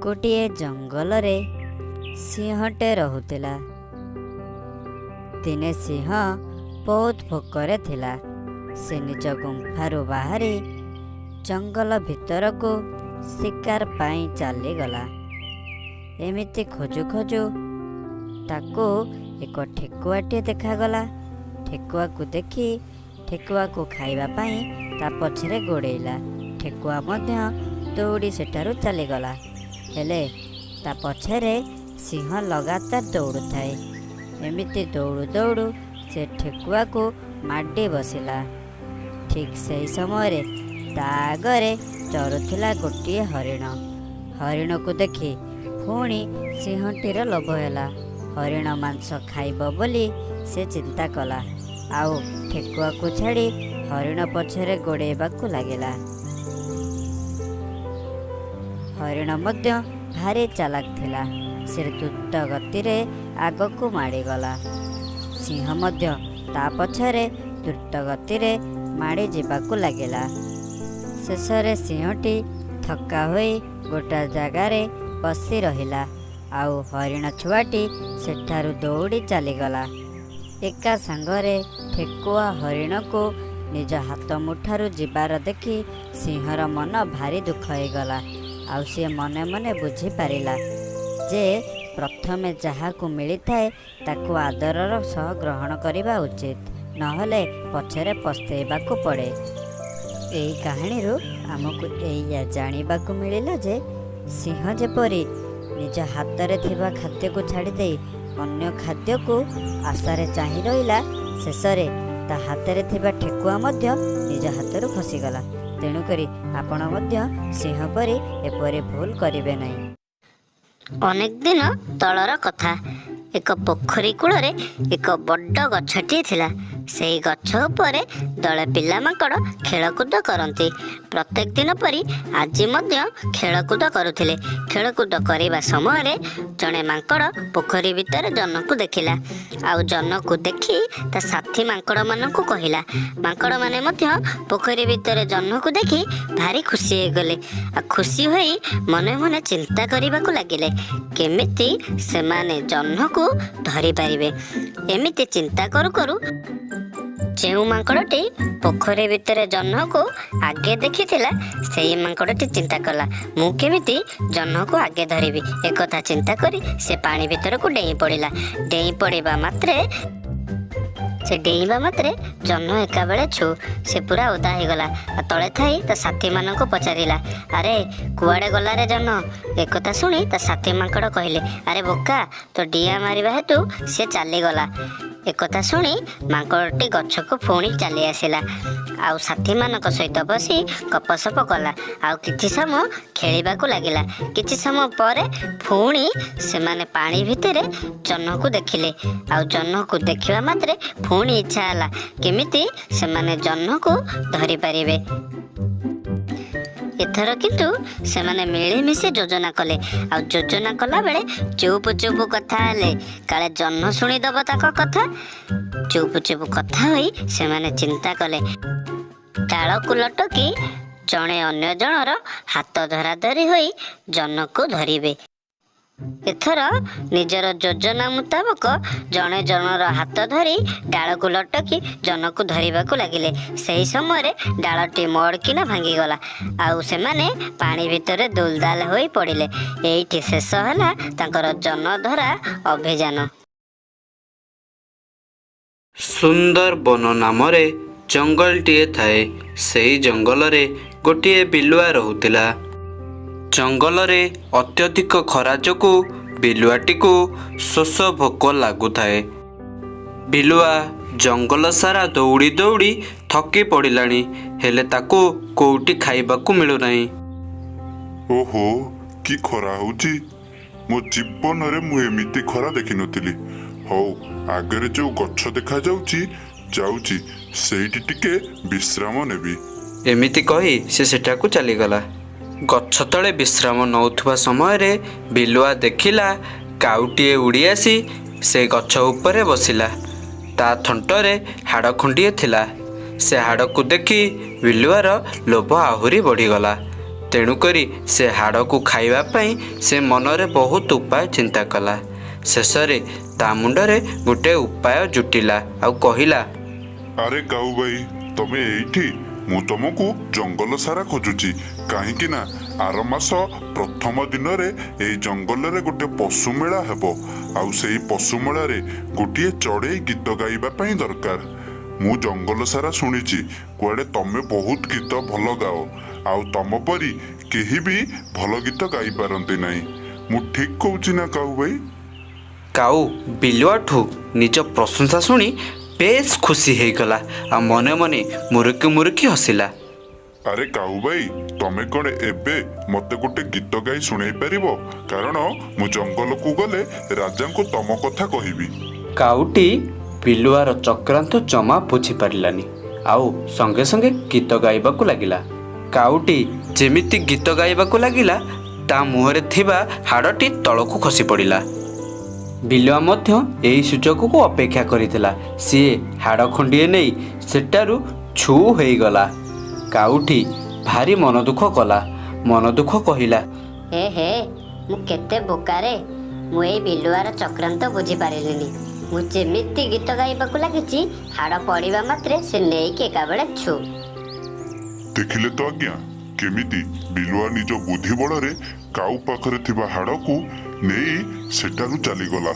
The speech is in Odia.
ଗୋଟିଏ ଜଙ୍ଗଲରେ ସିଂହଟେ ରହୁଥିଲା। ଦିନେ ସିଂହ ବହୁତ ଭୋକରେ ଥିଲା। ସେ ନିଜ ଗୁମ୍ଫାରୁ ବାହାରି ଜଙ୍ଗଲ ଭିତରକୁ ଶିକାର ପାଇଁ ଚାଲିଗଲା। ଏମିତି ଖୋଜୁ ଖୋଜୁ ତାକୁ ଏକ ଠେକୁଆଟିଏ ଦେଖାଗଲା। ଠେକୁଆକୁ ଦେଖି ଠେକୁଆକୁ ଖାଇବା ପାଇଁ ତା ପଛରେ ଗୋଡ଼େଇଲା। ଠେକୁଆ ମଧ୍ୟ ଦୌଡ଼ି ସେଠାରୁ ଚାଲିଗଲା। ହେଲେ ତା ପଛରେ ସିଂହ ଲଗାତାର ଦୌଡ଼ୁଥାଏ। ଏମିତି ଦୌଡ଼ୁ ଦୌଡ଼ୁ ସେ ଠେକୁଆକୁ ମାଡ଼ି ବସିଲା। ଠିକ୍ ସେହି ସମୟରେ ତା ଆଗରେ ଚରୁଥିଲା ଗୋଟିଏ ହରିଣ। ହରିଣକୁ ଦେଖି ପୁଣି ସିଂହଟିର ଲୋଭ ହେଲା। ହରିଣ ମାଂସ ଖାଇବ ବୋଲି ସେ ଚିନ୍ତା କଲା, ଆଉ ଠେକୁଆକୁ ଛାଡ଼ି ହରିଣ ପଛରେ ଗୋଡ଼େଇବାକୁ ଲାଗିଲା। ହରିଣ ମଧ୍ୟ ଭାରି ଚାଲାକ ଥିଲା। ସେ ଦ୍ରୁତ ଗତିରେ ଆଗକୁ ମାଡ଼ିଗଲା। ସିଂହ ମଧ୍ୟ ତା ପଛରେ ଦ୍ରୁତ ଗତିରେ ମାଡ଼ି ଯିବାକୁ ଲାଗିଲା। ଶେଷରେ ସିଂହଟି ଥକା ହୋଇ ଗୋଟା ଜାଗାରେ ବସି ରହିଲା, ଆଉ ହରିଣ ଛୁଆଟି ସେଠାରୁ ଦୌଡ଼ି ଚାଲିଗଲା। ଏକା ସାଙ୍ଗରେ ଠେକୁଆ ହରିଣକୁ ନିଜ ହାତ ମୁଠାରୁ ଯିବାର ଦେଖି ସିଂହର ମନ ଭାରି ଦୁଃଖ ହେଇଗଲା। ଆଉ ସିଏ ମନେ ମନେ ବୁଝିପାରିଲା ଯେ ପ୍ରଥମେ ଯାହାକୁ ମିଳିଥାଏ ତାକୁ ଆଦରର ସହ ଗ୍ରହଣ କରିବା ଉଚିତ, ନହେଲେ ପଛରେ ପସ୍ତେଇବାକୁ ପଡ଼େ। ଏହି କାହାଣୀରୁ ଆମକୁ ଏଇଆ ଜାଣିବାକୁ ମିଳିଲା ଯେ ସିଂହ ଯେପରି ନିଜ ହାତରେ ଥିବା ଖାଦ୍ୟକୁ ଛାଡ଼ିଦେଇ ଅନ୍ୟ ଖାଦ୍ୟକୁ ଆଶାରେ ଚାହିଁ ରହିଲା, ଶେଷରେ ତା ହାତରେ ଥିବା ଠେକୁଆ ମଧ୍ୟ ନିଜ ହାତରୁ ଖସିଗଲା। ତେଣୁକରି ଆପଣ ମଧ୍ୟ ସିଂହ ପରି ଏପରି ଭୁଲ କରିବେ ନାହିଁ। ଅନେକ ଦିନ ତଳର କଥା। ଏକ ପୋଖରୀ କୂଳରେ ଏକ ବଡ଼ ଗଛଟିଏ ଥିଲା। ସେହି ଗଛ ଉପରେ ଦଳେ ପିଲାମାଙ୍କଡ଼ ଖେଳକୁଦ କରନ୍ତି। ପ୍ରତ୍ୟେକ ଦିନ ପରି ଆଜି ମଧ୍ୟ ଖେଳକୁଦ କରୁଥିଲେ। ଖେଳକୁଦ କରିବା ସମୟରେ ଜଣେ ମାଙ୍କଡ଼ ପୋଖରୀ ଭିତରେ ଜହ୍ନକୁ ଦେଖିଲା। ଆଉ ଜହ୍ନକୁ ଦେଖି ତା ସାଥୀ ମାଙ୍କଡ଼ମାନଙ୍କୁ କହିଲା। ମାଙ୍କଡ଼ମାନେ ମଧ୍ୟ ପୋଖରୀ ଭିତରେ ଜହ୍ନକୁ ଦେଖି ଭାରି ଖୁସି ହେଇଗଲେ। ଆଉ ଖୁସି ହୋଇ ମନେ ମନେ ଚିନ୍ତା କରିବାକୁ ଲାଗିଲେ କେମିତି ସେମାନେ ଜହ୍ନକୁ ଧରିପାରିବେ। ଏମିତି ଚିନ୍ତା କରୁ କରୁ ଯେଉଁ ମାଙ୍କଡ଼ଟି ପୋଖରୀ ଭିତରେ ଜହ୍ନକୁ ଆଗେ ଦେଖିଥିଲା, ସେହି ମାଙ୍କଡ଼ଟି ଚିନ୍ତା କଲା, ମୁଁ କେମିତି ଜହ୍ନକୁ ଆଗେ ଧରିବି। ଏକଥା ଚିନ୍ତା କରି ସେ ପାଣି ଭିତରକୁ ଡେଇଁ ପଡ଼ିଲା। ଡେଇଁ ପଡ଼ିବା ମାତ୍ରେ ଜହ୍ନ ଏକାବେଳେ ସେ ପୁରା ଓଦା ହେଇଗଲା। ତଳେ ଥାଇ ତା ସାଥୀମାନଙ୍କୁ ପଚାରିଲା, ଆରେ କୁଆଡ଼େ ଗଲାରେ ଜହ୍ନ? ଏକଥା ଶୁଣି ତା ସାଥୀ ମାଙ୍କଡ଼ କହିଲେ, ଆରେ ବୋକା, ତ ଡିଆଁ ମାରିବା ହେତୁ ସେ ଚାଲିଗଲା। ଏକଥା ଶୁଣି ମାଙ୍କଡ଼ଟି ଗଛକୁ ପୁଣି ଚାଲି ଆସିଲା, ଆଉ ସାଥୀମାନଙ୍କ ସହିତ ବସି ଗପସପ କଲା, ଆଉ କିଛି ସମୟ ଖେଳିବାକୁ ଲାଗିଲା। କିଛି ସମୟ ପରେ ପୁଣି ସେମାନେ ପାଣି ଭିତରେ ଜହ୍ନକୁ ଦେଖିଲେ। ଆଉ ଜହ୍ନକୁ ଦେଖିବା ମାତ୍ରେ ପୁଣି ଇଚ୍ଛା ହେଲା କେମିତି ସେମାନେ ଜହ୍ନକୁ ଧରିପାରିବେ। ଏଥର କିନ୍ତୁ ସେମାନେ ମିଳିମିଶି ଯୋଜନା କଲେ। ଆଉ ଯୋଜନା କଲାବେଳେ ଚୁପ୍ ଚୁପ୍ କଥା ହେଲେ, କାଳେ ଜହ୍ନ ଶୁଣିଦବ ତାଙ୍କ କଥା। ଚୁପ୍ ଚୁପ୍ କଥା ହୋଇ ସେମାନେ ଚିନ୍ତା କଲେ ଡାଳକୁ ଲଟକି ଜଣେ ଅନ୍ୟ ଜଣର ହାତ ଧରାଧରି ହୋଇ ଜହ୍ନକୁ ଧରିବେ। ଏଥର ନିଜର ଯୋଜନା ମୁତାବକ ଜଣେ ଜଣର ହାତ ଧରି ଡାଳକୁ ଲଟକି ଜହ୍ନକୁ ଧରିବାକୁ ଲାଗିଲେ। ସେହି ସମୟରେ ଡାଳଟି ମଡ଼କିନା ଭାଙ୍ଗିଗଲା, ଆଉ ସେମାନେ ପାଣି ଭିତରେ ଦୁଲଦାଲ ହୋଇ ପଡ଼ିଲେ। ଏଇଠି ଶେଷ ହେଲା ତାଙ୍କର ଜହ୍ନ ଧରା ଅଭିଯାନ। ସୁନ୍ଦରବନ ନାମରେ ଜଙ୍ଗଲଟିଏ ଥାଏ। ସେହି ଜଙ୍ଗଲରେ ଗୋଟିଏ ବିଲୁଆ ରହୁଥିଲା। ଜଙ୍ଗଲରେ ଅତ୍ୟଧିକ ଖରା ଯୋଗୁଁ ବିଲୁଆଟିକୁ ଶୋଷ ଭୋକ ଲାଗୁଥାଏ। ବିଲୁଆ ଜଙ୍ଗଲ ସାରା ଦୌଡ଼ି ଦୌଡ଼ି ଥକି ପଡ଼ିଲାଣି, ହେଲେ ତାକୁ କୋଉଠି ଖାଇବାକୁ ମିଳୁନାହିଁ। ଓହୋ, କି ଖରା ହଉଛି! ମୋ ଜୀବନରେ ମୁଁ ଏମିତି ଖରା ଦେଖିନଥିଲି। ହଉ, ଆଗରେ ଯୋଉ ଗଛ ଦେଖାଯାଉଛି, ଯାଉଛି ସେଇଠି ଟିକେ ବିଶ୍ରାମ ନେବି। ଏମିତି କହି ସେ ସେଠାକୁ ଚାଲିଗଲା। ଗଛ ତଳେ ବିଶ୍ରାମ ନେଉଥିବା ସମୟରେ ବିଲୁଆ ଦେଖିଲା କାଉଟିଏ ଉଡ଼ି ଆସି ସେ ଗଛ ଉପରେ ବସିଲା। ତା ଥଣ୍ଟରେ ହାଡ଼ ଖଣ୍ଡିଏ ଥିଲା। ସେ ହାଡ଼କୁ ଦେଖି ବିଲୁଆର ଲୋଭ ଆହୁରି ବଢ଼ିଗଲା। ତେଣୁକରି ସେ ହାଡ଼କୁ ଖାଇବା ପାଇଁ ସେ ମନରେ ବହୁତ ଉପାୟ ଚିନ୍ତା କଲା। ଶେଷରେ ତା ମୁଣ୍ଡରେ ଗୋଟେ ଉପାୟ ଜୁଟିଲା ଆଉ କହିଲା, ଆରେ କାଉ ଭାଇ, ତମେ ଏଇଠି? ମୁଁ ତମକୁ ଜଙ୍ଗଲ ସାରା ଖୋଜୁଛି। କାହିଁକି ନା ଆର ମାସ ପ୍ରଥମ ଦିନରେ ଏଇ ଜଙ୍ଗଲରେ ଗୋଟେ ପଶୁ ମେଳା ହେବ। ଆଉ ସେଇ ପଶୁ ମେଳାରେ ଗୋଟିଏ ଚଢ଼େଇ ଗୀତ ଗାଇବା ପାଇଁ ଦରକାର। ମୁଁ ଜଙ୍ଗଲ ସାରା ଶୁଣିଛି କୁଆଡ଼େ ତମେ ବହୁତ ଗୀତ ଭଲ ଗାଅ, ଆଉ ତମ ପରି କେହି ବି ଭଲ ଗୀତ ଗାଇପାରନ୍ତି ନାହିଁ। ମୁଁ ଠିକ୍ କହୁଛି ନା କାଉ ଭାଇ? କାଉ ବିଲୁଆଠୁ ନିଜ ପ୍ରଶଂସା ଶୁଣି ବେଶ ଖୁସି ହେଇଗଲା ଆଉ ମନେ ମନେ ମୁରୁକି ମୁରୁକି ହସିଲା। ଆରେ କାଉ ଭାଇ, ତମେ କ'ଣ ଏବେ ମତେ ଗୋଟେ ଗୀତ ଗାଇ ଶୁଣେଇ ପାରିବ? କାରଣ ମୁଁ ଜଙ୍ଗଲକୁ ଗଲେ ରାଜାଙ୍କୁ ତମ କଥା କହିବି। କାଉଟି ବିଲୁଆର ଚକ୍ରାନ୍ତ ଜମା ବୁଝିପାରିଲାନି ଆଉ ସଙ୍ଗେ ସଙ୍ଗେ ଗୀତ ଗାଇବାକୁ ଲାଗିଲା। କାଉଟି ଯେମିତି ଗୀତ ଗାଇବାକୁ ଲାଗିଲା, ତା ମୁହଁରେ ଥିବା ହାଡ଼ଟି ତଳକୁ ଖସି ପଡ଼ିଲା। ବିଲୁଆ ମଧ୍ୟ ଏହି ସୁଯୋଗକୁ ଅପେକ୍ଷା କରିଥିଲା। ସିଏ ହାଡ଼ ଖଣ୍ଡିଏ ନେଇ ସେଠାରୁ ଛୁ ହେଇଗଲା। କାଉଟି ଭାରି ମନ ଦୁଃଖ କଲା। ମନ ଦୁଃଖ କହିଲା, ହେ ମୁଁ କେତେ ବୋକାରେ! ମୁଁ ଏଇ ବିଲୁଆର ଚକ୍ରାନ୍ତ ବୁଝିପାରିଲିନି। ମୁଁ ଯେମିତି ଗୀତ ଗାଇବାକୁ ଲାଗିଛି, ହାଡ଼ ପଡ଼ିବା ମାତ୍ରେ ସେ ନେଇକି ଏକାବେଳେ ଛୁ। ଦେଖିଲେ ତ ଆଜ୍ଞା, କେମିତି ବିଲୁଆ ନିଜ ବୁଦ୍ଧି ବଳରେ କାଉ ପାଖରେ ଥିବା ହାଡ଼କୁ ନେଇ ସେଠାରୁ ଚାଲିଗଲା।